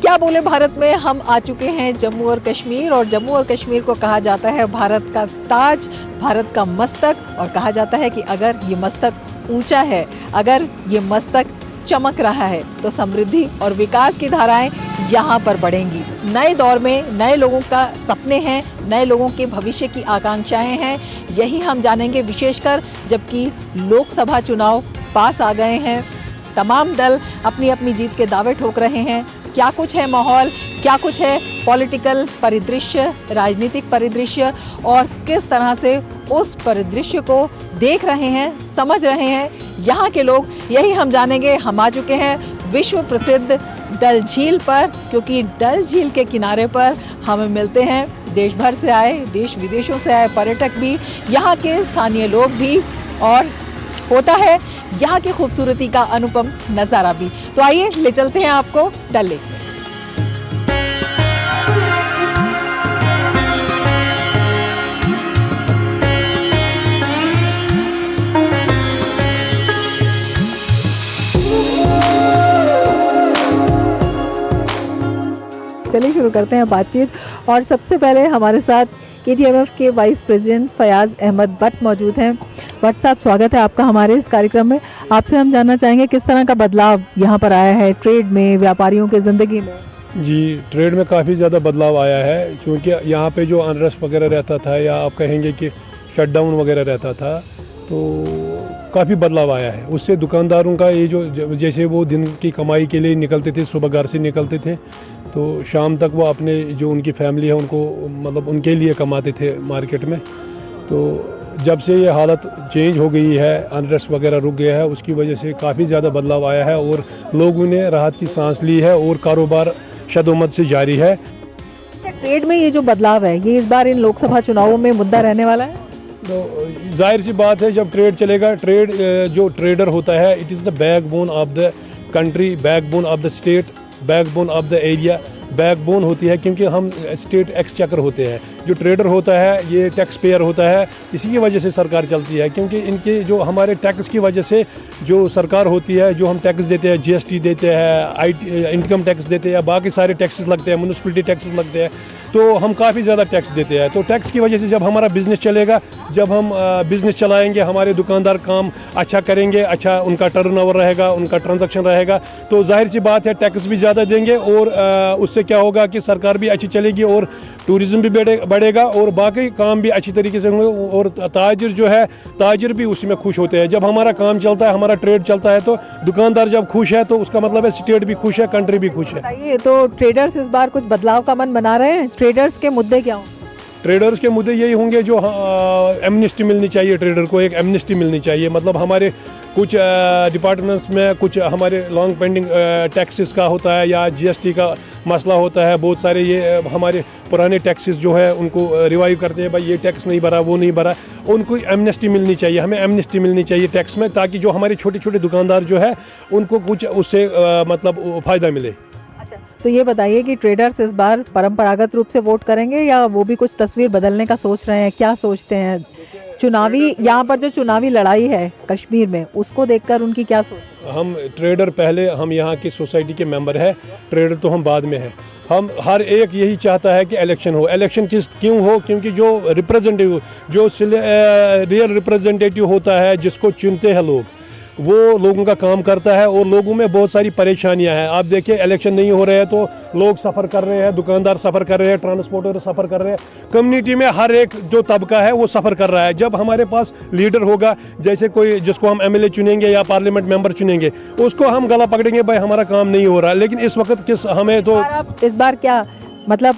क्या बोले भारत में, हम आ चुके हैं जम्मू और कश्मीर, और जम्मू और कश्मीर को कहा जाता है भारत का ताज, भारत का मस्तक, और कहा जाता है कि अगर ये मस्तक ऊंचा है, अगर ये मस्तक चमक रहा है तो समृद्धि और विकास की धाराएं यहाँ पर बढ़ेंगी। नए दौर में नए लोगों का सपने हैं, नए लोगों के भविष्य की आकांक्षाएं हैं, यही हम जानेंगे, विशेषकर जबकि लोकसभा चुनाव पास आ गए हैं। तमाम दल अपनी अपनी जीत के दावे ठोक रहे हैं। क्या कुछ है माहौल, क्या कुछ है पॉलिटिकल परिदृश्य, राजनीतिक परिदृश्य, और किस तरह से उस परिदृश्य को देख रहे हैं, समझ रहे हैं यहाँ के लोग, यही हम जानेंगे। हम आ चुके हैं विश्व प्रसिद्ध डल झील पर, क्योंकि डल झील के किनारे पर हमें मिलते हैं देश भर से आए, देश विदेशों से आए पर्यटक भी, यहाँ के स्थानीय लोग भी, और होता है यहाँ की खूबसूरती का अनुपम नज़ारा भी। तो आइए ले चलते हैं आपको डल लेक। चलिए शुरू करते हैं बातचीत, और सबसे पहले हमारे साथ KGMF के वाइस प्रेसिडेंट फयाज अहमद भट्ट मौजूद हैं। भट्ट साहब, स्वागत है आपका हमारे इस कार्यक्रम में। आपसे हम जानना चाहेंगे किस तरह का बदलाव यहाँ पर आया है ट्रेड में, व्यापारियों के ज़िंदगी में। जी, ट्रेड में काफ़ी ज़्यादा बदलाव आया है, क्योंकि यहाँ पे जो अनरेस्ट वगैरह रहता था, या आप कहेंगे कि शटडाउन वगैरह रहता था, तो काफ़ी बदलाव आया है। उससे दुकानदारों का ये जो जैसे वो दिन की कमाई के लिए निकलते थे, सुबह घर से निकलते थे तो शाम तक वो अपने जो उनकी फैमिली है उनको मतलब उनके लिए कमाते थे मार्केट में। तो जब से ये हालत चेंज हो गई है, अनरेस्ट वगैरह रुक गया है, उसकी वजह से काफ़ी ज़्यादा बदलाव आया है और लोगों ने राहत की सांस ली है और कारोबार शदोमत से जारी है। ट्रेड में ये जो बदलाव है, ये इस बार इन लोकसभा चुनावों में मुद्दा रहने वाला है। तो जाहिर सी बात है, जब ट्रेड चलेगा, ट्रेड जो ट्रेडर होता है, it is the backbone of the country, backbone of the state, backbone of the area. Backbone होती है क्योंकि हम स्टेट एक्सचेकर होते हैं। जो ट्रेडर होता है ये टैक्स पेयर होता है, इसी की वजह से सरकार चलती है, क्योंकि इनके जो हमारे टैक्स की वजह से जो सरकार होती है, जो हम टैक्स देते हैं, GST देते हैं, इनकम टैक्स देते हैं, या बाकी सारे टैक्सेस लगते हैं, म्यूनिसिपलिटी टैक्सेस लगते हैं, तो हम काफ़ी ज़्यादा टैक्स देते हैं। तो टैक्स की वजह से जब हमारा बिज़नेस चलेगा, जब हम बिज़नेस चलाएंगे, हमारे दुकानदार काम अच्छा करेंगे, अच्छा उनका टर्नओवर रहेगा, उनका ट्रांजैक्शन रहेगा, तो जाहिर सी बात है टैक्स भी ज़्यादा देंगे, और उससे क्या होगा कि सरकार भी अच्छी चलेगी और टूरिज़्म भी बढ़ेगा और बाकी काम भी अच्छी तरीके से होंगे, और ताजिर जो है, ताजिर भी उसी में खुश होते हैं। जब हमारा काम चलता है, हमारा ट्रेड चलता है, तो दुकानदार जब खुश है तो उसका मतलब है स्टेट भी खुश है, कंट्री भी खुश है। ये तो ट्रेडर्स इस बार कुछ बदलाव का मन बना रहे हैं। ट्रेडर्स के मुद्दे क्या होंगे? ट्रेडर्स के मुद्दे यही होंगे, जो एमनेस्टी मिलनी चाहिए, ट्रेडर को एक एमनेस्टी मिलनी चाहिए। मतलब हमारे कुछ डिपार्टमेंट्स में कुछ हमारे लॉन्ग पेंडिंग टैक्सेस का होता है, या GST का मसला होता है, बहुत सारे ये हमारे पुराने टैक्सेस जो है उनको रिवाइव करते हैं, भाई ये टैक्स नहीं भरा, वो नहीं भरा, उनको एमनेस्टी मिलनी चाहिए, हमें एमनेस्टी मिलनी चाहिए टैक्स में, ताकि जो हमारे छोटे छोटे दुकानदार जो है उनको कुछ उससे मतलब फ़ायदा मिले। तो ये बताइए कि ट्रेडर्स इस बार परंपरागत रूप से वोट करेंगे, या वो भी कुछ तस्वीर बदलने का सोच रहे हैं? क्या सोचते हैं? चुनावी यहाँ पर जो चुनावी लड़ाई है कश्मीर में, उसको देखकर उनकी क्या सोच? हम ट्रेडर पहले, हम यहाँ की सोसाइटी के मेंबर हैं, ट्रेडर तो हम बाद में हैं। हम हर एक यही चाहता है कि इलेक्शन हो। इलेक्शन क्यों हो? क्योंकि जो रिप्रेजेंटेटिव, जो रियल रिप्रेजेंटेटिव होता है, जिसको चुनते हैं लोग, वो लोगों का काम करता है, और लोगों में बहुत सारी परेशानियां हैं। आप देखिए, इलेक्शन नहीं हो रहे हैं तो लोग सफ़र कर रहे हैं, दुकानदार सफ़र कर रहे हैं, ट्रांसपोर्टर सफ़र कर रहे हैं, कम्युनिटी में हर एक जो तबका है वो सफ़र कर रहा है। जब हमारे पास लीडर होगा, जैसे कोई जिसको हम MLA चुनेंगे या पार्लियामेंट मेंबर चुनेंगे, उसको हम गला पकड़ेंगे, भाई हमारा काम नहीं हो रहा। लेकिन इस वक्त हमें तो इस बार क्या मतलब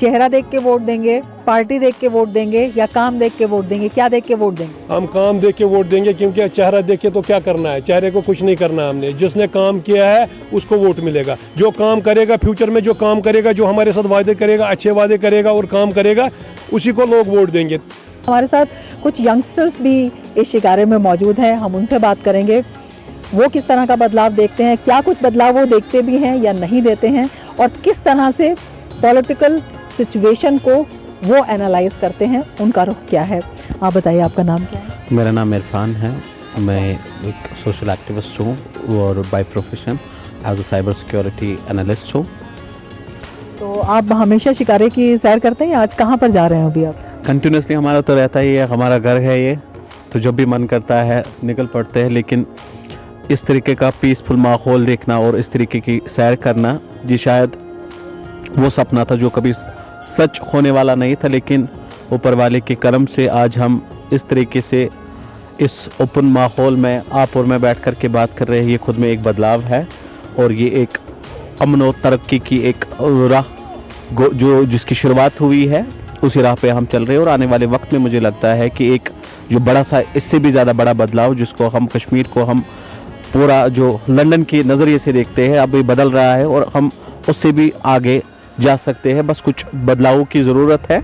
चेहरा देख के वोट देंगे, पार्टी देख के वोट देंगे, या काम देख के वोट देंगे? क्या देख के वोट देंगे? हम काम देख के वोट देंगे, क्योंकि चेहरा देख के तो क्या करना है, चेहरे को कुछ नहीं करना। हमने जिसने काम किया है उसको वोट मिलेगा। जो काम करेगा, फ्यूचर में जो काम करेगा, जो हमारे साथ वादे करेगा, अच्छे वादे करेगा और काम करेगा, उसी को लोग वोट देंगे। हमारे साथ कुछ यंगस्टर्स भी इस शिकारे में मौजूद हैं, हम उनसे बात करेंगे। वो किस तरह का बदलाव देखते हैं, क्या कुछ बदलाव वो देखते भी हैं या नहीं देते हैं, और किस तरह से पॉलिटिकल सिचुएशन को वो एनालाइज करते हैं, उनका रुख क्या है। आप बताइए, आपका नाम क्या है? मेरा नाम इरफान है। मैं एक सोशल एक्टिविस्ट हूँ और by profession as a cyber security analyst हूँ। तो आप हमेशा शिकारे की सैर करते हैं या आज कहाँ पर जा रहे हैं अभी आप? कंटिन्यूसली हमारा तो रहता ही है, हमारा घर है ये, तो जब भी मन करता है निकल पड़ते हैं। लेकिन इस तरीके का पीसफुल माहौल देखना और इस तरीके की सैर करना, ये शायद वो सपना था जो कभी सच होने वाला नहीं था, लेकिन ऊपर वाले के करम से आज हम इस तरीके से इस ओपन माहौल में आप और मैं बैठ कर के बात कर रहे हैं। ये खुद में एक बदलाव है और ये एक अमन और तरक्की की एक राह जो जिसकी शुरुआत हुई है, उसी राह पे हम चल रहे हैं। और आने वाले वक्त में मुझे लगता है कि एक जो बड़ा सा, इससे भी ज़्यादा बड़ा बदलाव, जिसको हम कश्मीर को हम पूरा जो लंदन के नज़रिए से देखते हैं, अब ये बदल रहा है और हम उससे भी आगे जा सकते हैं। बस कुछ बदलावों की ज़रूरत है।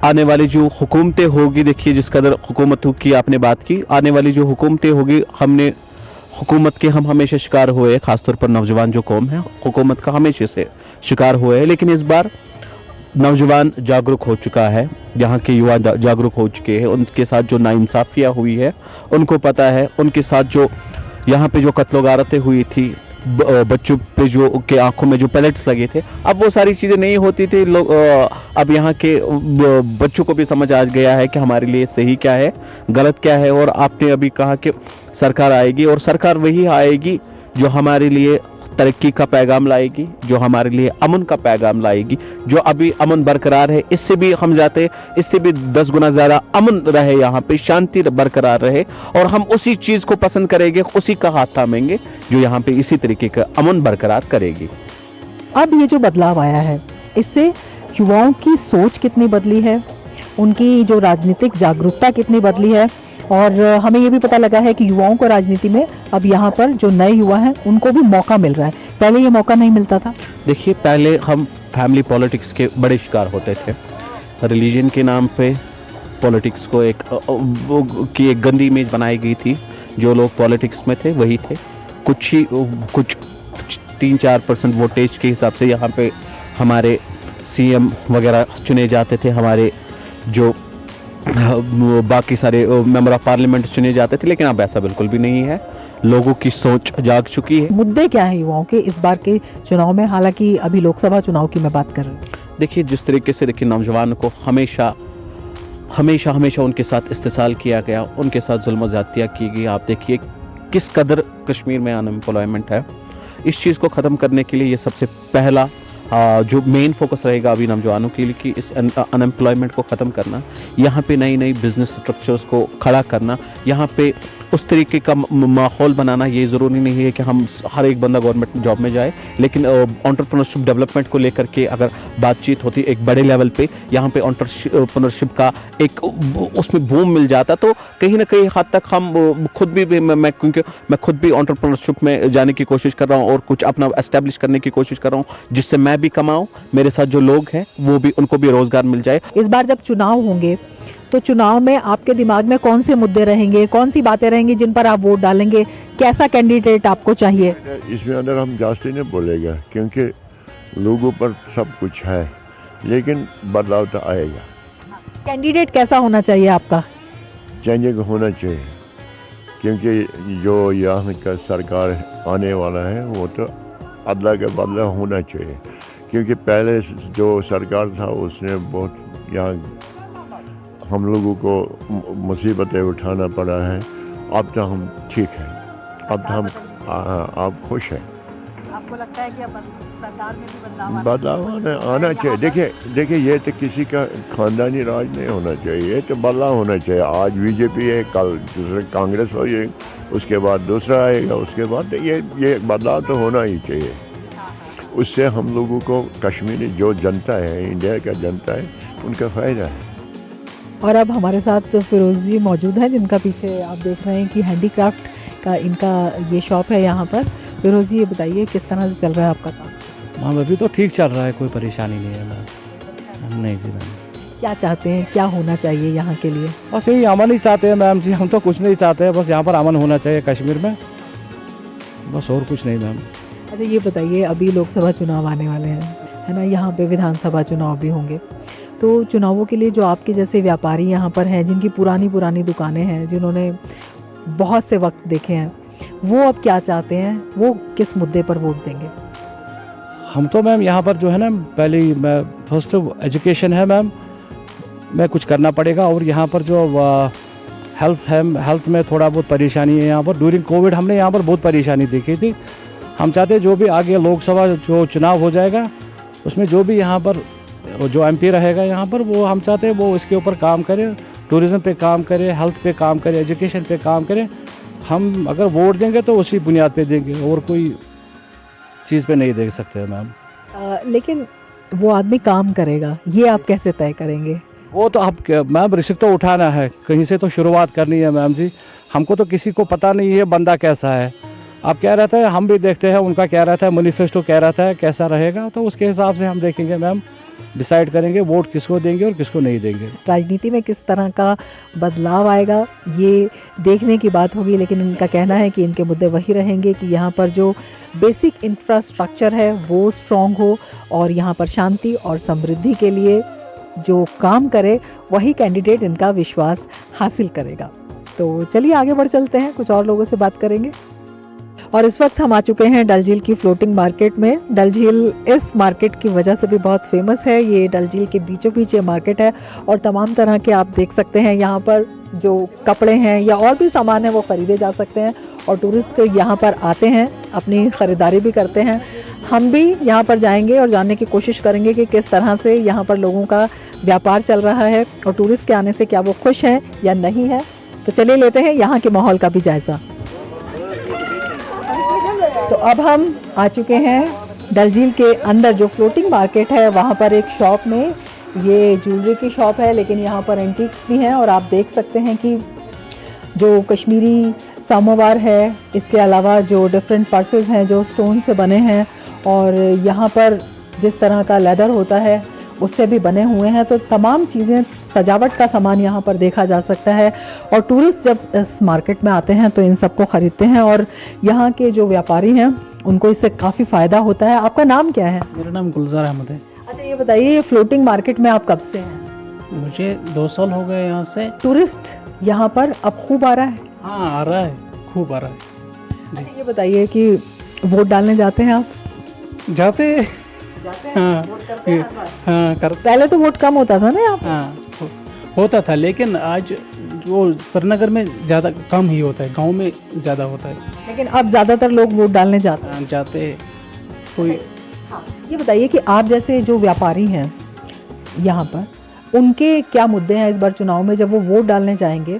आने वाली जो हुकूमतें होगी, देखिए जिस कदर हुकूमतों की आपने बात की, आने वाली जो हुकूमतें होगी, हमने हुकूमत के हम हमेशा शिकार हुए हैं, ख़ासतौर पर नौजवान जो कौम है हुकूमत का हमेशा से शिकार हुए हैं। लेकिन इस बार नौजवान जागरूक हो चुका है, यहाँ के युवा जागरूक हो चुके हैं। उनके साथ जो नाइंसाफ़ियाँ हुई है उनको पता है, उनके साथ जो यहाँ पे जो कत्लो गारतें हुई थी, बच्चों पे जो के आंखों में जो पैलेट्स लगे थे, अब वो सारी चीज़ें नहीं होती थी। लोग अब यहाँ के बच्चों को भी समझ आ गया है कि हमारे लिए सही क्या है, गलत क्या है। और आपने अभी कहा कि सरकार आएगी, और सरकार वही आएगी जो हमारे लिए तरक्की का पैगाम लाएगी, जो हमारे लिए अमन का पैगाम लाएगी। जो अभी अमन बरकरार है, इससे भी हम जाते हैं, इससे भी 10 गुना ज़्यादा अमन रहे, यहाँ पे शांति बरकरार रहे, और हम उसी चीज़ को पसंद करेंगे, उसी का हाथ थामेंगे जो यहाँ पे इसी तरीके का अमन बरकरार करेगी। अब ये जो बदलाव आया है, इससे युवाओं की सोच कितनी बदली है, उनकी जो राजनीतिक जागरूकता कितनी बदली है, और हमें ये भी पता लगा है कि युवाओं को राजनीति में अब यहाँ पर जो नए युवा हैं उनको भी मौका मिल रहा है, पहले ये मौका नहीं मिलता था। देखिए, पहले हम फैमिली पॉलिटिक्स के बड़े शिकार होते थे। रिलीजन के नाम पे पॉलिटिक्स को एक गंदी इमेज बनाई गई थी। जो लोग पॉलिटिक्स में थे वही थे, कुछ 3-4% वोटेज के हिसाब से यहाँ पे हमारे सीएम वगैरह चुने जाते थे, हमारे जो बाकी सारे मेंबर ऑफ पार्लियामेंट चुने जाते थे। लेकिन अब ऐसा बिल्कुल भी नहीं है, लोगों की सोच जाग चुकी है। मुद्दे क्या हैं युवाओं के इस बार के चुनाव में, हालांकि अभी लोकसभा चुनाव की मैं बात कर रही हूँ। देखिए, जिस तरीके से नौजवान को हमेशा उनके साथ इस्तेसाल किया गया, उनके साथ जुल्म ज़्यादतियाँ की गई। आप देखिए किस कदर कश्मीर में अनएम्प्लॉयमेंट है। इस चीज़ को ख़त्म करने के लिए ये सबसे पहला जो मेन फोकस रहेगा अभी नौजवानों के लिए कि इस अनएम्प्लॉयमेंट को ख़त्म करना, यहाँ पे नई बिजनेस स्ट्रक्चर्स को खड़ा करना, यहाँ पे उस तरीके का माहौल बनाना। ये ज़रूरी नहीं है कि हम हर एक बंदा गवर्नमेंट जॉब में जाए, लेकिन एंटरप्रेन्योरशिप डेवलपमेंट को लेकर के अगर बातचीत होती एक बड़े लेवल पे, यहाँ पे एंटरप्रेन्योरशिप का एक उसमें बूम मिल जाता, तो कहीं ना कहीं हद तक हम खुद भी क्योंकि मैं खुद भी एंटरप्रेन्योरशिप में जाने की कोशिश कर रहा हूँ और कुछ अपना एस्टेब्लिश करने की कोशिश कर रहा हूँ, जिससे मैं भी कमाऊँ, मेरे साथ जो लोग हैं वो भी, उनको भी रोज़गार मिल जाए। इस बार जब चुनाव होंगे तो चुनाव में आपके दिमाग में कौन से मुद्दे रहेंगे, कौन सी बातें रहेंगी जिन पर आप वोट डालेंगे, कैसा कैंडिडेट आपको चाहिए? इसमें अंदर हम जास्ती नहीं बोलेगा क्योंकि लोगों पर सब कुछ है, लेकिन बदलाव तो आएगा। कैंडिडेट कैसा होना चाहिए आपका? चेंजिंग होना चाहिए, क्योंकि जो यहाँ का सरकार आने वाला है वो तो अदला के बदला होना चाहिए। क्योंकि पहले जो सरकार था उसने बहुत यहाँ हम लोगों को मुसीबतें उठाना पड़ा है। अब तो हम ठीक हैं, अब तो हम आप खुश हैं। आपको लगता है कि अब सरकार में भी बदलाव आना चाहिए। देखिए ये तो किसी का खानदानी राज नहीं होना चाहिए, ये तो बदलाव होना चाहिए। आज बीजेपी है, कल दूसरे कांग्रेस हो जाएगी, उसके बाद दूसरा आएगा, उसके बाद ये बदलाव तो होना ही चाहिए। उससे हम लोगों को कश्मीरी जो जनता है, इंडिया का जनता है, उनका फ़ायदा है। और अब हमारे साथ फिरोज जी मौजूद हैं, जिनका पीछे आप देख रहे हैं कि हैंडीक्राफ्ट का इनका ये शॉप है यहाँ पर। फिरोज जी, ये बताइए किस तरह से चल रहा है आपका काम? मैम अभी तो ठीक चल रहा है, कोई परेशानी नहीं है मैम। नहीं जी मैम। क्या चाहते हैं, क्या होना चाहिए यहाँ के लिए? बस यही अमन ही चाहते हैं मैम जी, हम तो कुछ नहीं चाहते हैं, बस यहाँ पर अमन होना चाहिए कश्मीर में, बस और कुछ नहीं मैम। अच्छा ये बताइए, अभी लोकसभा चुनाव आने वाले हैं, है ना, यहाँ पे विधानसभा चुनाव भी होंगे, तो चुनावों के लिए जो आपके जैसे व्यापारी यहाँ पर हैं, जिनकी पुरानी दुकानें हैं, जिन्होंने बहुत से वक्त देखे हैं, वो अब क्या चाहते हैं, वो किस मुद्दे पर वोट देंगे? हम तो मैम यहाँ पर जो है ना, पहले ही मैं फर्स्ट एजुकेशन है मैम, मैं कुछ करना पड़ेगा। और यहाँ पर जो हेल्थ है, हेल्थ में थोड़ा बहुत परेशानी है यहाँ पर। ड्यूरिंग कोविड हमने यहाँ पर बहुत परेशानी देखी थी। हम चाहते हैं जो भी आगे लोकसभा जो चुनाव हो जाएगा उसमें जो भी यहाँ पर जो एमपी रहेगा यहाँ पर, वो हम चाहते हैं वो इसके ऊपर काम करे, टूरिज़्म पे काम करे, हेल्थ पे काम करे, एजुकेशन पे काम करे। हम अगर वोट देंगे तो उसी बुनियाद पे देंगे, और कोई चीज़ पे नहीं दे सकते मैम। लेकिन वो आदमी काम करेगा, ये आप कैसे तय करेंगे? वो तो आप मैम रिस्क तो उठाना है, कहीं से तो शुरुआत करनी है मैम जी। हमको तो किसी को पता नहीं है बंदा कैसा है। आप क्या रहता है, हम भी देखते हैं उनका क्या रहता है, मैनिफेस्टो क्या रहता है, कैसा रहेगा, तो उसके हिसाब से हम देखेंगे मैम, डिसाइड करेंगे वोट किसको देंगे और किसको नहीं देंगे। राजनीति में किस तरह का बदलाव आएगा ये देखने की बात होगी, लेकिन इनका कहना है कि इनके मुद्दे वही रहेंगे कि यहाँ पर जो बेसिक इंफ्रास्ट्रक्चर है वो स्ट्रॉन्ग हो, और यहाँ पर शांति और समृद्धि के लिए जो काम करे वही कैंडिडेट इनका विश्वास हासिल करेगा। तो चलिए आगे बढ़ चलते हैं, कुछ और लोगों से बात करेंगे। और इस वक्त हम आ चुके हैं डल झील की फ्लोटिंग मार्केट में। डल झील इस मार्केट की वजह से भी बहुत फेमस है। ये डल झील के बीचों बीच ये मार्केट है और तमाम तरह के आप देख सकते हैं यहाँ पर जो कपड़े हैं या और भी सामान है वो ख़रीदे जा सकते हैं, और टूरिस्ट यहाँ पर आते हैं, अपनी ख़रीदारी भी करते हैं। हम भी यहाँ पर जाएंगे और जानने की कोशिश करेंगे कि किस तरह से यहाँ पर लोगों का व्यापार चल रहा है और टूरिस्ट के आने से क्या वो खुश हैं या नहीं है। तो चलिए लेते हैं यहाँ के माहौल का भी जायज़ा। तो अब हम आ चुके हैं डल झील के अंदर जो फ्लोटिंग मार्केट है, वहाँ पर एक शॉप में, ये ज्वेलरी की शॉप है लेकिन यहाँ पर एंटीक्स भी हैं, और आप देख सकते हैं कि जो कश्मीरी सामोवार है, इसके अलावा जो डिफरेंट पर्सेस हैं जो स्टोन से बने हैं, और यहाँ पर जिस तरह का लेदर होता है उससे भी बने हुए हैं। तो तमाम चीज़ें, सजावट का सामान यहाँ पर देखा जा सकता है, और टूरिस्ट जब इस मार्केट में आते हैं तो इन सबको ख़रीदते हैं, और यहाँ के जो व्यापारी हैं उनको इससे काफ़ी फ़ायदा होता है। आपका नाम क्या है? मेरा नाम गुलजार अहमद है। अच्छा, ये बताइए, ये फ्लोटिंग मार्केट में आप कब से हैं? मुझे 2 साल हो गए यहाँ से। टूरिस्ट यहाँ पर अब खूब आ रहा है? हाँ, आ रहा है, खूब आ रहा है। अच्छा, ये बताइए कि वोट डालने जाते हैं आप? जाते हैं। हाँ, हाँ कर पहले तो वोट कम होता था ना यहाँ? हाँ होता था, लेकिन आज वो श्रीनगर में ज़्यादा कम ही होता है, गांव में ज़्यादा होता है। लेकिन अब ज़्यादातर लोग वोट डालने जाते हैं। हाँ, जाते हैं कोई। ये बताइए कि आप जैसे जो व्यापारी हैं यहाँ पर, उनके क्या मुद्दे हैं इस बार चुनाव में? जब वो वोट डालने जाएंगे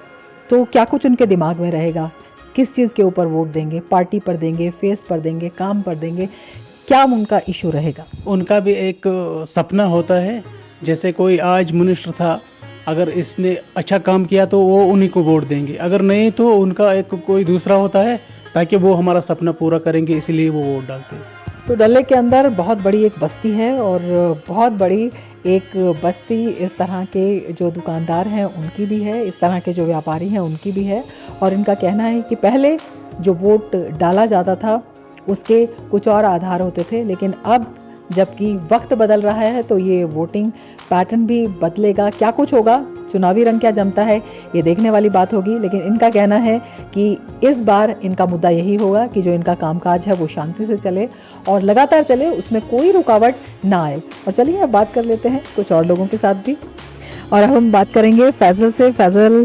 तो क्या कुछ उनके दिमाग में रहेगा? किस चीज़ के ऊपर वोट देंगे? पार्टी पर देंगे, फेस पर देंगे, काम पर देंगे? क्या उनका इशू रहेगा? उनका भी एक सपना होता है, जैसे कोई आज मिनिस्टर था, अगर इसने अच्छा काम किया तो वो उन्हीं को वोट देंगे, अगर नहीं तो उनका एक कोई दूसरा होता है ताकि वो हमारा सपना पूरा करेंगे, इसलिए वो वोट डालते हैं। तो डल लेक के अंदर बहुत बड़ी एक बस्ती है, और बहुत बड़ी एक बस्ती इस तरह के जो दुकानदार हैं उनकी भी है, इस तरह के जो व्यापारी हैं उनकी भी है। और इनका कहना है कि पहले जो वोट डाला जाता था उसके कुछ और आधार होते थे, लेकिन अब जबकि वक्त बदल रहा है तो ये वोटिंग पैटर्न भी बदलेगा। क्या कुछ होगा, चुनावी रंग क्या जमता है, ये देखने वाली बात होगी। लेकिन इनका कहना है कि इस बार इनका मुद्दा यही होगा कि जो इनका कामकाज है वो शांति से चले और लगातार चले, उसमें कोई रुकावट ना आए। और चलिए अब बात कर लेते हैं कुछ और लोगों के साथ भी। और अब हम बात करेंगे फैज़ल से। फैज़ल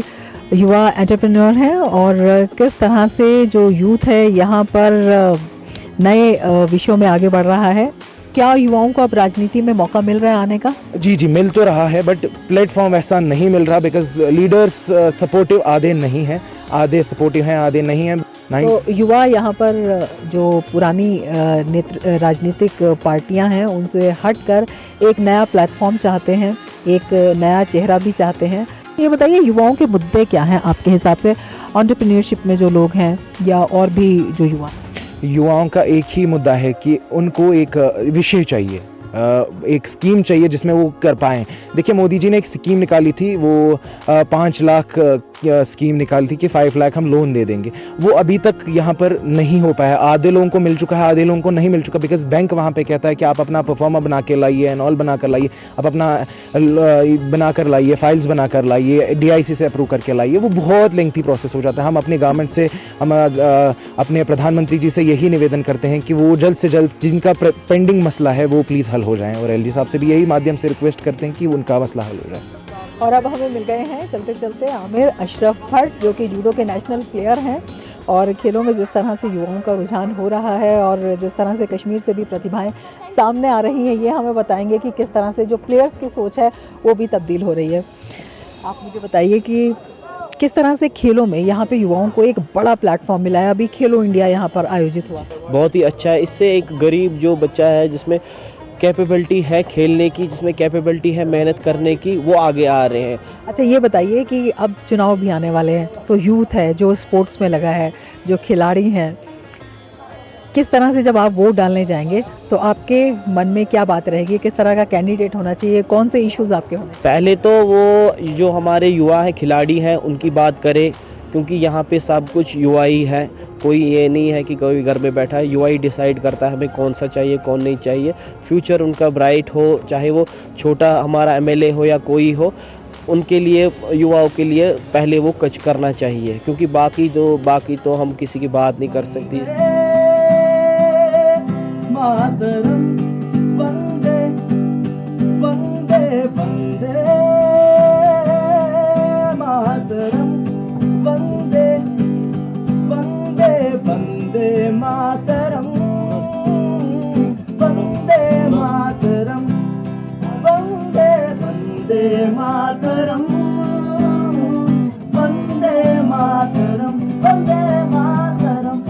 युवा एंटरप्रेन्योर हैं, और किस तरह से जो यूथ है यहाँ पर नए विषयों में आगे बढ़ रहा है। क्या युवाओं को अब राजनीति में मौका मिल रहा है आने का? जी जी मिल तो रहा है, बट प्लेटफॉर्म ऐसा नहीं मिल रहा, बिकॉज लीडर्स सपोर्टिव आधे नहीं हैं, आधे सपोर्टिव हैं, आधे नहीं हैं। तो युवा यहाँ पर जो पुरानी राजनीतिक पार्टियां हैं उनसे हटकर एक नया प्लेटफॉर्म चाहते हैं, एक नया चेहरा भी चाहते हैं। ये बताइए, युवाओं के मुद्दे क्या हैं आपके हिसाब से, एंटरप्रेन्योरशिप में जो लोग हैं या और भी जो युवा? युवाओं का एक ही मुद्दा है कि उनको एक विषय चाहिए, एक स्कीम चाहिए जिसमें वो कर पाएँ। देखिए मोदी जी ने एक स्कीम निकाली थी, वो 5 लाख स्कीम निकाली थी कि 5 लाख हम लोन दे देंगे। वो अभी तक यहाँ पर नहीं हो पाया। आधे लोगों को मिल चुका है, आधे लोगों को नहीं मिल चुका, बिकॉज बैंक वहाँ पे कहता है कि आप अपना परफॉर्मा बना के लाइए, एनऑल बना कर लाइए, आप अपना बना कर लाइए, फाइल्स बना कर लाइए, DIC से अप्रूव करके लाइए। वो बहुत लेंथी प्रोसेस हो जाता है। हम अपने गवर्नमेंट से, हम अपने प्रधानमंत्री जी से यही निवेदन करते हैं कि वो जल्द से जल्द जिनका पेंडिंग मसला है वो प्लीज़ हल हो जाएँ, और LG साहब से भी यही माध्यम से रिक्वेस्ट करते हैं कि उनका मसला हल हो जाए। और अब हमें मिल गए हैं चलते चलते आमिर अशरफ भट्ट, जो कि जूडो के नेशनल प्लेयर हैं। और खेलों में जिस तरह से युवाओं का रुझान हो रहा है और जिस तरह से कश्मीर से भी प्रतिभाएं सामने आ रही हैं, ये हमें बताएंगे कि किस तरह से जो प्लेयर्स की सोच है वो भी तब्दील हो रही है। आप मुझे बताइए कि किस तरह से खेलों में यहाँ पे युवाओं को एक बड़ा प्लेटफॉर्म मिला है। अभी खेलो इंडिया यहाँ पर आयोजित हुआ, बहुत ही अच्छा है। इससे एक गरीब जो बच्चा है जिसमें कैपेबिलिटी है खेलने की, जिसमें कैपेबिलिटी है मेहनत करने की, वो आगे आ रहे हैं। अच्छा ये बताइए कि अब चुनाव भी आने वाले हैं, तो यूथ है जो स्पोर्ट्स में लगा है, जो खिलाड़ी हैं, किस तरह से जब आप वोट डालने जाएंगे तो आपके मन में क्या बात रहेगी, किस तरह का कैंडिडेट होना चाहिए, कौन से इश्यूज आपके होने? पहले तो वो जो हमारे युवा हैं, खिलाड़ी हैं, उनकी बात करें, क्योंकि यहाँ पे सब कुछ युवा ही है। कोई ये नहीं है कि कोई घर में बैठा है। युवा ही डिसाइड करता है हमें कौन सा चाहिए, कौन नहीं चाहिए। फ्यूचर उनका ब्राइट हो, चाहे वो छोटा हमारा MLA हो या कोई हो, उनके लिए, युवाओं के लिए पहले वो कुछ करना चाहिए, क्योंकि बाकी तो हम किसी की बात नहीं कर सकती। मातरम वंदे वंदे वंदे मातरम वंदे वंदे वंदे मातरम वंदे मातरम वंदे वंदे मातरम वंदे मातरम वंदे मातरम।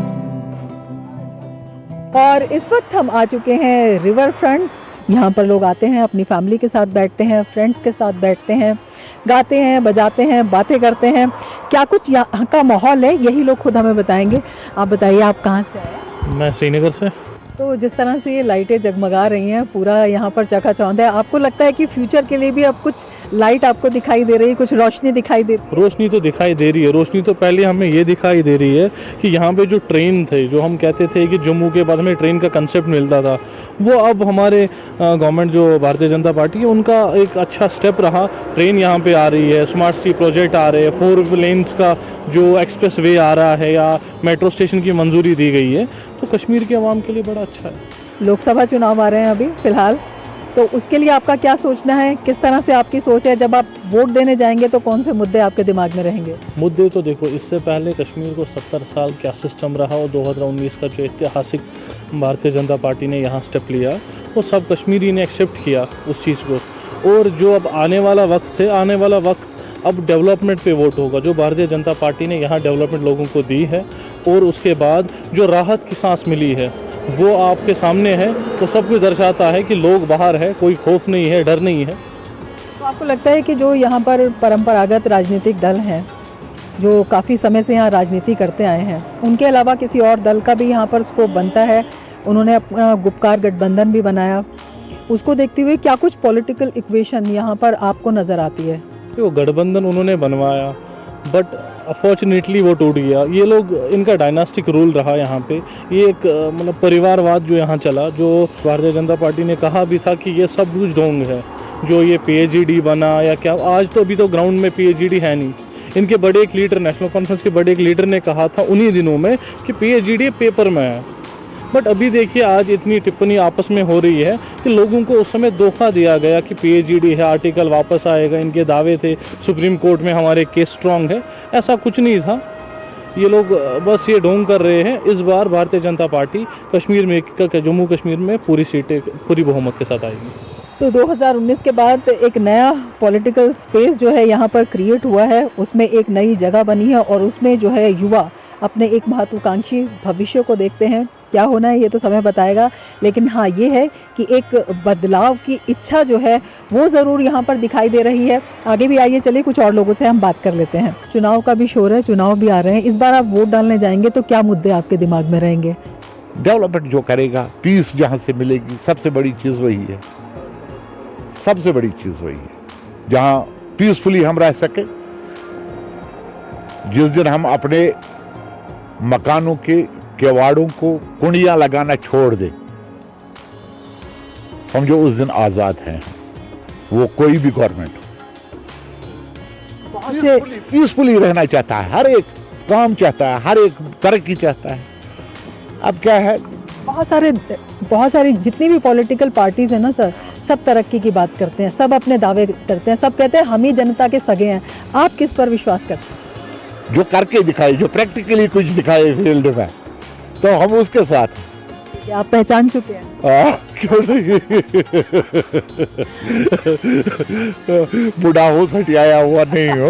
और इस वक्त हम आ चुके हैं रिवर फ्रंट। यहाँ पर लोग आते हैं, अपनी फैमिली के साथ बैठते हैं, फ्रेंड्स के साथ बैठते हैं, गाते हैं, बजाते हैं, बातें करते हैं। क्या कुछ यहाँ का माहौल है, यही लोग खुद हमें बताएंगे। आप बताइए, आप कहाँ से आए? मैं श्रीनगर से। तो जिस तरह से ये लाइटें जगमगा रही हैं, पूरा यहाँ पर चकाचौंध है, आपको लगता है कि फ्यूचर के लिए भी अब कुछ लाइट आपको दिखाई दे रही है, कुछ रोशनी दिखाई दे रही है? रोशनी तो दिखाई दे रही है। रोशनी तो पहले हमें ये दिखाई दे रही है कि यहाँ पे जो ट्रेन थे, जो हम कहते थे कि जम्मू के बाद हमें ट्रेन का कंसेप्ट मिलता था, वो अब हमारे गवर्नमेंट जो भारतीय जनता पार्टी है उनका एक अच्छा स्टेप रहा। ट्रेन यहाँ पे आ रही है, स्मार्ट सिटी प्रोजेक्ट आ रहे हैं, 4 लेन्स का जो एक्सप्रेस वे आ रहा है, या मेट्रो स्टेशन की मंजूरी दी गई है, तो कश्मीर के अवाम के लिए बड़ा अच्छा है। लोकसभा चुनाव आ रहे हैं अभी फ़िलहाल, तो उसके लिए आपका क्या सोचना है, किस तरह से आपकी सोच है? जब आप वोट देने जाएंगे तो कौन से मुद्दे आपके दिमाग में रहेंगे? मुद्दे तो देखो, इससे पहले कश्मीर को 70 साल क्या सिस्टम रहा, और 2019 का जो ऐतिहासिक भारतीय जनता पार्टी ने यहाँ स्टेप लिया, वो सब कश्मीरी ने एक्सेप्ट किया उस चीज़ को। और जो अब आने वाला वक्त है, आने वाला वक्त अब डेवलपमेंट पे वोट होगा। जो भारतीय जनता पार्टी ने यहाँ डेवलपमेंट लोगों को दी है, और उसके बाद जो राहत की सांस मिली है वो आपके सामने है, तो सब कुछ दर्शाता है कि लोग बाहर है, कोई खौफ नहीं है, डर नहीं है। तो आपको लगता है कि जो यहाँ पर परंपरागत राजनीतिक दल हैं, जो काफ़ी समय से यहाँ राजनीति करते आए हैं, उनके अलावा किसी और दल का भी यहाँ पर स्कोप बनता है? उन्होंने अपना गुपकार गठबंधन भी बनाया, उसको देखते हुए क्या कुछ पॉलिटिकल इक्वेशन यहाँ पर आपको नज़र आती है? वो गठबंधन उन्होंने बनवाया, बट अनफॉर्चुनेटली वो टूट गया। ये लोग, इनका डायनास्टिक रूल रहा यहाँ पे। ये एक मतलब परिवारवाद जो यहाँ चला, जो भारतीय जनता पार्टी ने कहा भी था कि ये सब कुछ ढोंग है, जो ये PhD बना या क्या, आज तो अभी तो ग्राउंड में PhD है नहीं। इनके बड़े एक लीडर, नेशनल कॉन्फ्रेंस के बड़े एक लीडर ने कहा था उन्हीं दिनों में कि PhD पेपर में है, बट अभी देखिए आज इतनी टिप्पणी आपस में हो रही है कि लोगों को उस समय धोखा दिया गया कि PhD है, आर्टिकल वापस आएगा, इनके दावे थे, सुप्रीम कोर्ट में हमारे केस स्ट्रांग है। ऐसा कुछ नहीं था। ये लोग बस ये ढोंग कर रहे हैं। इस बार भारतीय जनता पार्टी कश्मीर में, जम्मू कश्मीर में पूरी सीटें पूरी बहुमत के साथ आएगी। तो 2019 के बाद एक नया पॉलिटिकल स्पेस जो है यहाँ पर क्रिएट हुआ है, उसमें एक नई जगह बनी है, और उसमें जो है युवा अपने एक महत्वाकांक्षी भविष्य को देखते हैं। क्या होना है ये तो समय बताएगा, लेकिन हाँ ये है कि एक बदलाव की इच्छा जो है वो ज़रूर यहाँ पर दिखाई दे रही है। आगे भी आइए, चलिए कुछ और लोगों से हम बात कर लेते हैं। चुनाव का भी शोर है, चुनाव भी आ रहे हैं। इस बार आप वोट डालने जाएंगे तो क्या मुद्दे आपके दिमाग में रहेंगे? डेवलपमेंट जो करेगा, पीस जहाँ से मिलेगी, सबसे बड़ी चीज़ वही है, सबसे बड़ी चीज़ वही है। जहाँ पीसफुली हम रह सके, जिस दिन हम अपने मकानों के केवाड़ों को कुंडियाँ लगाना छोड़ दें, समझो उस दिन आज़ाद हैं, वो कोई भी गवर्नमेंट हो। पीसफुली रहना चाहता है, हर एक काम चाहता है, हर एक तरक्की चाहता है। अब क्या है, बहुत सारी जितनी भी पॉलिटिकल पार्टीज है ना सर, सब तरक्की की बात करते हैं, सब अपने दावे करते हैं, सब कहते हैं हम ही जनता के सगे हैं। आप किस पर विश्वास करते हैं? जो करके दिखाए, जो प्रैक्टिकली कुछ दिखाए फील्ड में, तो हम उसके साथ हैं। आप पहचान चुके हैं? क्यों नहीं बुढ़ा हो, सटियाया हुआ नहीं हो।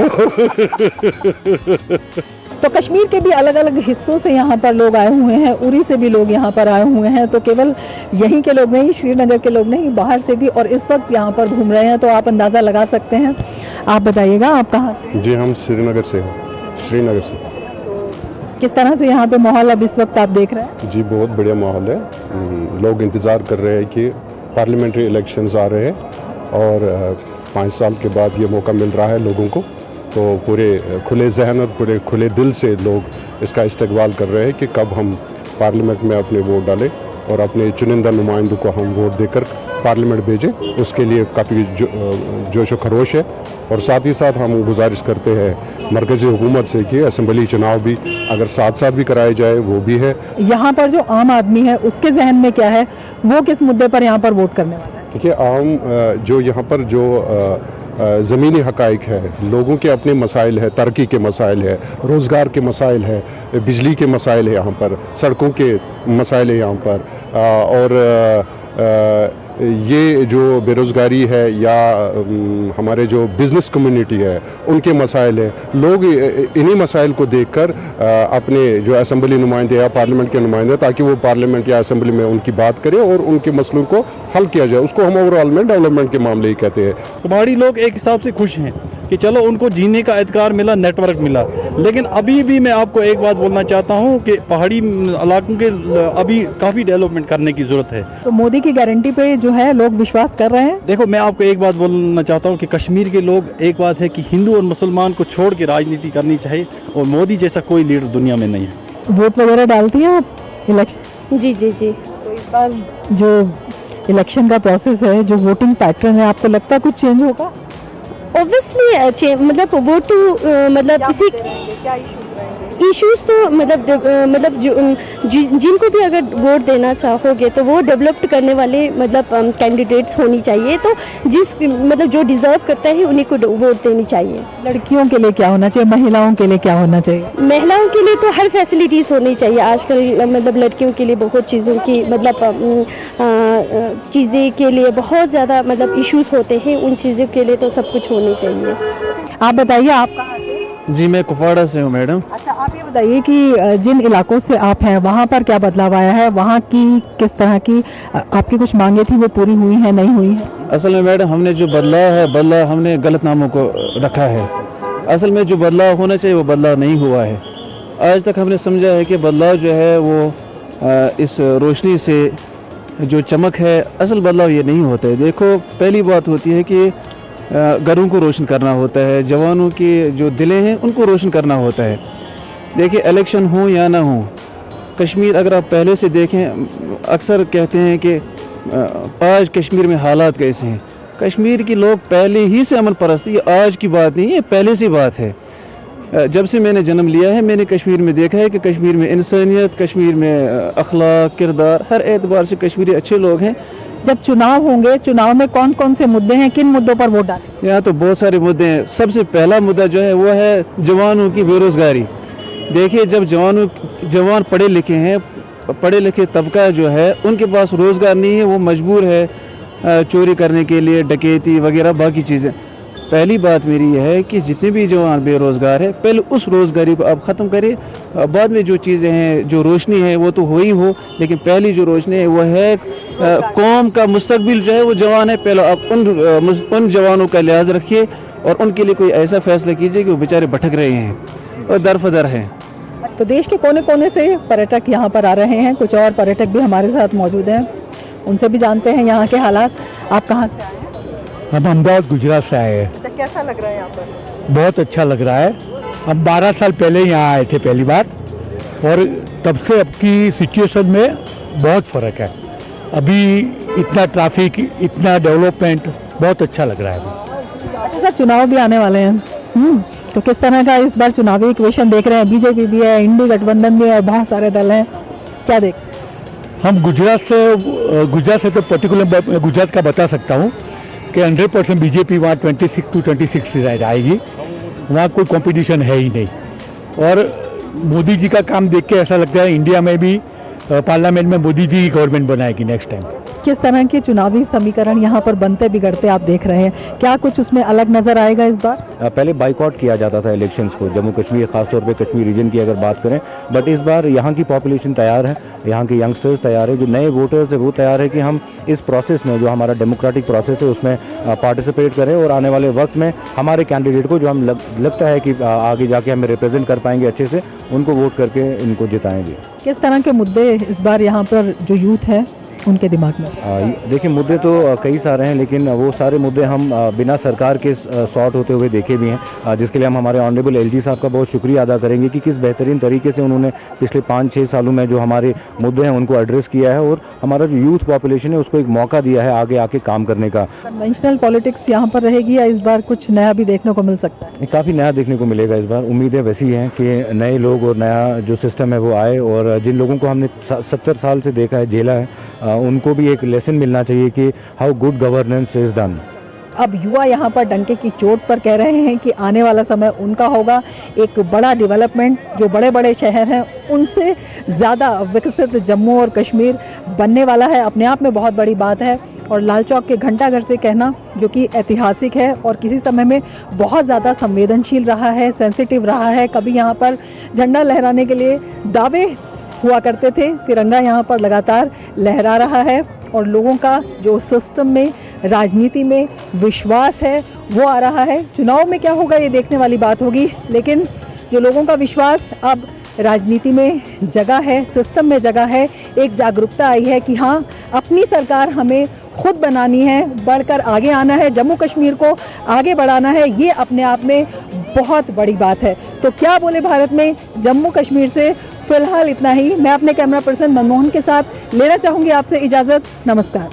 तो कश्मीर के भी अलग अलग हिस्सों से यहाँ पर लोग आए हुए हैं, उरी से भी लोग यहाँ पर आए हुए हैं, तो केवल यहीं के लोग नहीं, श्रीनगर के लोग नहीं, बाहर से भी और इस वक्त यहाँ पर घूम रहे हैं, तो आप अंदाज़ा लगा सकते हैं। आप बताइएगा, आप कहाँ से? जी हम श्रीनगर से हैं, श्रीनगर से। किस तरह से यहाँ पे माहौल अब इस वक्त आप देख रहे हैं? जी बहुत बढ़िया माहौल है। लोग इंतज़ार कर रहे हैं कि पार्लियामेंट्री इलेक्शंस आ रहे हैं और 5 साल के बाद ये मौका मिल रहा है लोगों को, तो पूरे खुले जहन और पूरे खुले दिल से लोग इसका इस्तकबाल कर रहे हैं कि कब हम पार्लियामेंट में अपने वोट डालें और अपने चुनिंदा नुमाइंदों को हम वोट देकर पार्लियामेंट भेजें। उसके लिए काफ़ी जोश व खरोश है और साथ ही साथ हम गुजारिश करते हैं मरकज़ी हुकूमत से कि असम्बली चुनाव भी अगर साथ साथ भी कराए जाए वो भी है। यहाँ पर जो आम आदमी है उसके जहन में क्या है, वो किस मुद्दे पर यहाँ पर वोट करने वाला है? देखिए आम जो यहाँ पर जो ज़मीनी हक़ाइक़ है, लोगों के अपने मसाइल है, तरक्की के मसाइल है, रोज़गार के मसाइल है, बिजली के मसाइल है, यहाँ पर सड़कों के मसाइल है यहाँ पर, और ये जो बेरोज़गारी है या हमारे जो बिज़नेस कम्युनिटी है उनके मसाइल है। लोग इन्हीं मसाइल को देखकर अपने जो असम्बली नुमाइंदे या पार्लियामेंट के नुमाइंदे, ताकि वो पार्लियामेंट या असम्बली में उनकी बात करें और उनके मसलों को हल किया जाए, उसको हम ओवरऑल में डेवलपमेंट के मामले ही कहते हैं। पहाड़ी लोग एक हिसाब से खुश हैं कि चलो उनको जीने का अधिकार मिला, नेटवर्क मिला, लेकिन अभी भी मैं आपको एक बात बोलना चाहता हूँ कि पहाड़ी इलाकों के अभी काफ़ी डेवलपमेंट करने की ज़रूरत है। तो मोदी की गारंटी पे जो है लोग विश्वास कर रहे हैं। देखो मैं आपको एक बात बोलना चाहता हूँ कि कश्मीर के लोग, एक बात है कि हिंदू और मुसलमान को छोड़ के राजनीति करनी चाहिए और मोदी जैसा कोई लीडर दुनिया में नहीं है। वोट वगैरह डालती हैं आप इलेक्शन? जी जी जी। तो इस बार जो इलेक्शन का प्रोसेस है, जो वोटिंग पैटर्न है, आपको लगता है कुछ चेंज होगा? ऑब्वियसली मतलब वो तो मतलब किसी इश्यूज तो मतलब जिनको भी अगर वोट देना चाहोगे तो वो डेवलप्ड करने वाले मतलब कैंडिडेट्स होनी चाहिए, तो जिस मतलब जो डिज़र्व करता है उन्हीं को वोट देनी चाहिए। लड़कियों के लिए क्या होना चाहिए, महिलाओं के लिए क्या होना चाहिए? महिलाओं के लिए तो हर फैसिलिटीज़ होनी चाहिए। आजकल मतलब लड़कियों के लिए बहुत चीज़ों की मतलब चीज़ें के लिए बहुत ज़्यादा मतलब इश्यूज होते हैं, उन चीज़ों के लिए तो सब कुछ होनी चाहिए। आप बताइए, आप कहाँ से? जी मैं कुपवाड़ा से हूँ मैडम। अच्छा, आप ये बताइए कि जिन इलाकों से आप हैं वहाँ पर क्या बदलाव आया है, वहाँ की किस तरह की आपकी कुछ मांगे थी वो पूरी हुई है, नहीं हुई है? असल में मैडम हमने जो बदलाव हमने गलत नामों को रखा है। असल में जो बदलाव होना चाहिए वो बदलाव नहीं हुआ है। आज तक हमने समझा है कि बदलाव जो है वो इस रोशनी से जो चमक है, असल बदलाव ये नहीं होता है। देखो पहली बात होती है कि घरों को रोशन करना होता है, जवानों की जो दिलें हैं उनको रोशन करना होता है। देखिए इलेक्शन हो या ना हो, कश्मीर अगर आप पहले से देखें, अक्सर कहते हैं कि आज कश्मीर में हालात कैसे हैं। कश्मीर के लोग पहले ही से अमन परस्त, ये आज की बात नहीं है, पहले से बात है। जब से मैंने जन्म लिया है मैंने कश्मीर में देखा है कि कश्मीर में इंसानियत, कश्मीर में अखलाक, किरदार, हर एतबार से कश्मीरी अच्छे लोग हैं। जब चुनाव होंगे, चुनाव में कौन कौन से मुद्दे हैं, किन मुद्दों पर वोट डालें? यहाँ तो बहुत सारे मुद्दे हैं। सबसे पहला मुद्दा जो है वो है जवानों की बेरोज़गारी। देखिए जब जवान पढ़े लिखे हैं, पढ़े लिखे तबका जो है उनके पास रोज़गार नहीं है, वो मजबूर है चोरी करने के लिए, डकैती वगैरह बाकी चीज़ें। पहली बात मेरी यह है कि जितने भी जवान बेरोज़गार है, पहले उस रोज़गारी को आप ख़त्म करें। बाद में जो चीज़ें हैं, जो रोशनी है वो तो हो ही हो, लेकिन पहली जो रोशनी है वो है कौम का मुस्तकबिल जो है वो जवान है। पहले आप उन जवानों का लिहाज रखिए और उनके लिए कोई ऐसा फ़ैसला कीजिए कि वो बेचारे भटक रहे हैं और दरफदर हैं। तो देश के कोने कोने से पर्यटक यहाँ पर आ रहे हैं, कुछ और पर्यटक भी हमारे साथ मौजूद हैं, उनसे भी जानते हैं यहाँ के हालात। आप कहाँ से आए हैं? हम अहमदाबाद गुजरात से आए हैं। अच्छा, कैसा लग रहा है यहाँ पर? बहुत अच्छा लग रहा है। हम 12 साल पहले यहाँ आए थे पहली बार, और तब से अब की सिचुएशन में बहुत फ़र्क है। अभी इतना ट्रैफिक, इतना डेवलपमेंट, बहुत अच्छा लग रहा है। सर, चुनाव भी आने वाले हैं, तो किस तरह का इस बार चुनावी इक्वेशन देख रहे हैं? बीजेपी भी है, इंडी गठबंधन भी है, बहुत सारे दल हैं, क्या देख? हम गुजरात से तो पर्टिकुलर गुजरात का बता सकता हूँ कि 100% बीजेपी वहाँ 26 to 26 आएगी। वहाँ कोई कंपटीशन है ही नहीं। और मोदी जी का काम देख के ऐसा लगता है इंडिया में भी पार्लियामेंट में मोदी जी की गवर्नमेंट बनाएगी नेक्स्ट टाइम। किस तरह के चुनावी समीकरण यहाँ पर बनते बिगड़ते आप देख रहे हैं, क्या कुछ उसमें अलग नजर आएगा इस बार? पहले बाइकआउट किया जाता था इलेक्शंस को, जम्मू कश्मीर, खासतौर पे कश्मीर रीजन की अगर बात करें, बट इस बार यहाँ की पॉपुलेशन तैयार है, यहाँ के यंगस्टर्स तैयार है, जो नए वोटर्स है वो तैयार है कि हम इस प्रोसेस में, जो हमारा डेमोक्रेटिक प्रोसेस है, उसमें पार्टिसिपेट करें और आने वाले वक्त में हमारे कैंडिडेट को जो हम लगता है कि आगे जाके हमें रिप्रेजेंट कर पाएंगे अच्छे से, उनको वोट करके इनको जिताएंगे। किस तरह के मुद्दे इस बार यहाँ पर जो यूथ है उनके दिमाग में? देखिए, मुद्दे तो कई सारे हैं, लेकिन वो सारे मुद्दे हम बिना सरकार के सॉर्ट होते हुए देखे भी हैं, जिसके लिए हम हमारे ऑनरेबल एलजी साहब का बहुत शुक्रिया अदा करेंगे कि किस बेहतरीन तरीके से उन्होंने पिछले 5-6 सालों में जो हमारे मुद्दे हैं उनको एड्रेस किया है और हमारा जो यूथ पॉपुलेशन है उसको एक मौका दिया है आगे आके काम करने का। कन्वेंशनल पॉलिटिक्स यहाँ पर रहेगी या इस बार कुछ नया भी देखने को मिल सकता है? काफ़ी नया देखने को मिलेगा इस बार। उम्मीदें वैसी हैं कि नए लोग और नया जो सिस्टम है वो आए, और जिन लोगों को हमने 70 साल से देखा है, झेला है, उनको भी एक लेसन मिलना चाहिए कि how good governance is done. अब युवा यहाँ पर डंके की चोट पर कह रहे हैं कि आने वाला समय उनका होगा, एक बड़ा डेवलपमेंट, जो बड़े बड़े शहर हैं उनसे ज़्यादा विकसित जम्मू और कश्मीर बनने वाला है। अपने आप में बहुत बड़ी बात है। और लाल चौक के घंटाघर से कहना, जो कि ऐतिहासिक है और किसी समय में बहुत ज़्यादा संवेदनशील रहा है, सेंसिटिव रहा है, कभी यहाँ पर झंडा लहराने के लिए दावे हुआ करते थे, तिरंगा यहाँ पर लगातार लहरा रहा है और लोगों का जो सिस्टम में, राजनीति में विश्वास है वो आ रहा है। चुनाव में क्या होगा ये देखने वाली बात होगी, लेकिन जो लोगों का विश्वास अब राजनीति में जगह है, सिस्टम में जगह है, एक जागरूकता आई है कि हाँ, अपनी सरकार हमें खुद बनानी है, बढ़कर आगे आना है, जम्मू कश्मीर को आगे बढ़ाना है, ये अपने आप में बहुत बड़ी बात है। तो क्या बोले भारत में, जम्मू कश्मीर से फिलहाल इतना ही। मैं अपने कैमरा पर्सन मनमोहन के साथ लेना चाहूँगी आपसे इजाज़त। नमस्कार।